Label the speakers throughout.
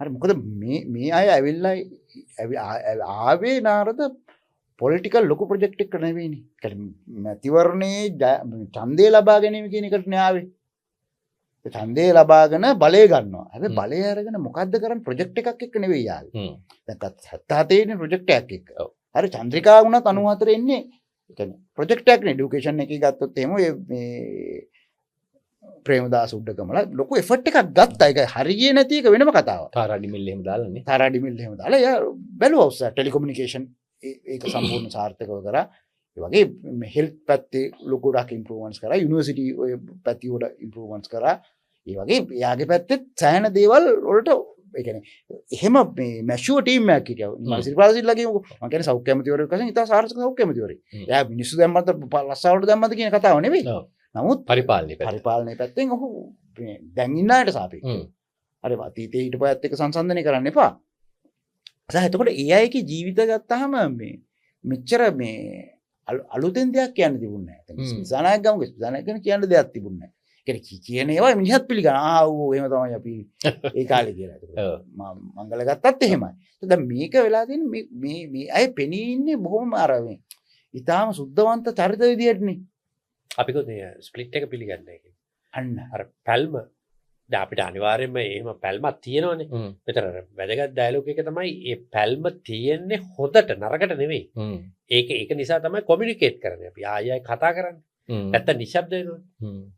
Speaker 1: හරි මොකද මේ අය ඇවිල්ලා ආවේ නාරද පොලිටිකල් ලොකු ප්‍රොජෙක්ට් එකක් නෙවෙයිනේ. මැතිවරණයේ ඡන්දය ලබා ගැනීම කියන එකට නේ ආවේ. ඡන්දය ලබාගෙන බලය ගන්නවා. හැබැයි බලය අරගෙන මොකද්ද කරන්නේ ප්‍රොජෙක්ට් එකක් එක්ක නෙවෙයි ආවේ. දැන් 77 ඉන්නේ ප්‍රොජෙක්ට් එකක් එක්ක. හරි චන්ද්‍රිකා වුණත් 94 ඉන්නේ. ඒ කියන්නේ ප්‍රොජෙක්ට් එකක් නේ এডুকেෂන් එකේ ගත්තොත් එහෙම මේ ප්‍රේමදාස උඩකමල ලොකු එෆර්ට් එකක් ගත්තා. ඒක හරියන්නේ නැති එක වෙනම කතාවක්.
Speaker 2: තාරාඩි මිල් එහෙම දාලානේ.
Speaker 1: තාරාඩි මිල් එහෙම දාලා යා බැලුවා උස්සා ටෙලිකොමියුනිකේෂන් ඒක සම්පූර්ණ සාර්ථකව කරා. ඒ වගේ හෙල්ත් පැත්තේ ලොකු ඩක් ඉම්ප්‍රූව්මන්ට්ස් කරා. යුනිවර්සිටි ඔය පැති වල ඉම්ප්‍රූව්මන්ට්ස් කරා. ඒ වගේ යාගේ පැත්තේ සෑහෙන දේවල් වලට ඒ කියන්නේ එහෙම මේ මැෂුවර් ටීම් එකක් හිටියා. මල්සිරි ප්‍රාසිල්ලා කියමුකෝ. මම කියන්නේ සෞඛ්‍ය ඇමතිවරයෙක් වශයෙන් ඉතා සාර්ථක සෞඛ්‍ය ඇමතිවරයෙක්. එයා මිනිස්සු දැම්මත් ලස්සාවට දැම්මත් කියන කතාව නෙවෙයි. නමුත් පරිපාලනයේ පැත්තෙන් ඔහු දැන් ඉන්න අයට සාපේක්ෂව. හරි අතීතයේ හිටපු අයත් එක්ක සංසන්දනය කරන්න එපා. එතකොට ඒ අයගේ ජීවිත ගත්තාම මේ මෙච්චර මේ අලුතෙන් දෙයක් කියන්න තිබුණේ නැහැ. සනායක ගමුක සනායක ගැන කියන්න දෙයක් තිබුණේ නැහැ. කියන ඒවා මිනිහත් පිළිගන්න එහෙම තමයි අපි ඒ කාලේ කියලා. මංගල ගත්තත් එහෙමයි. දැන් මේක වෙලා තියෙන්නේ මේ අය පෙනී ඉන්නේ බොහොම අර මේ ඊටාම සුද්ධවන්ත චරිත විදියටනේ.
Speaker 2: අපි කොහොමද ස්ප්ලිට් එක පිළිගන්නේ නැහැ.
Speaker 1: අන්න
Speaker 2: අර පැල්ම දැන් අපිට අනිවාර්යයෙන්ම එහෙම පැල්මක් තියෙනවනේ. මෙතන වැදගත් ඩයලොග් එක තමයි මේ පැල්ම තියෙන්නේ හොදට නරකට නෙවෙයි. ඒක නිසා තමයි කොමියුනිකේට් කරන්නේ. අපි ආයෙ කතා කරන්නේ. නැත්තම් නිශ්ශබ්ද වෙනවා.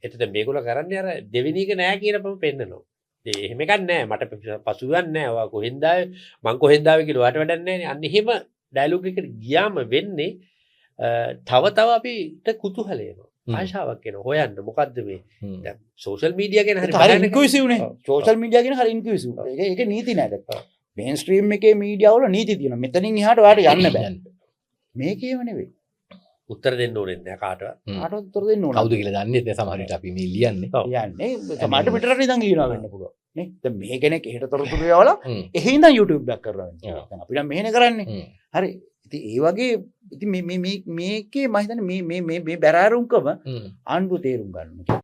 Speaker 2: එතකොට මේගොල්ලෝ කරන්නේ අර දෙවෙනි එක නෑ කියන බව පෙන්නනවා. එහෙම එකක් නෑ. මට පසුබිමක් නෑ. ඔයා කොහෙන්ද ආවේ? මං කොහෙන්ද ආවේ කියලා ඔයාට වැඩක් නෑනේ. අන්න එහෙම ඩයලොග් එකට ගියාම වෙන්නේ තව අපිට කුතුහල එනවා. ආශාවක් එනවා. හොයන්න මොකද්ද මේ? දැන් සෝෂල් මීඩියා ගැන
Speaker 1: හරි ඉන්ක්ලූසිව් නේ. සෝෂල් මීඩියා ගැන හරි ඉන්ක්ලූසිව්. ඒක නීති නෑ දැක්කා. මේන් ස්ට්‍රීම් එකේ මීඩියා වල නීති තියෙනවා. මෙතනින් එහාට ඔයාට යන්න බෑ. මේකේම නෙවෙයි.
Speaker 2: උත්තර දෙන්න ඕනේ නැහැ කාටවත්.
Speaker 1: කාටවත් උත්තර දෙන්න ඕන.
Speaker 2: කවුද කියලා දන්නේ නැහැ සමහර විට අපි මේ ලියන්නේ.
Speaker 1: යන්නේ සමහරට පිටරට ඉඳන් ලියනවා වෙන්න පුළුවන්. නේ? දැන් මේ කෙනෙක් එහෙට තොරතුරු යවලා එහෙ ඉඳන් YouTube එකක් කරලා වෙනවා. දැන් අපි නම් මෙහෙනේ කරන්නේ. හරි. ඉතින් ඒ වගේ ඉතින් මේකේ මම හිතන්නේ මේ බැරෑරුම්කම ආණ්ඩුව තේරුම් ගන්න.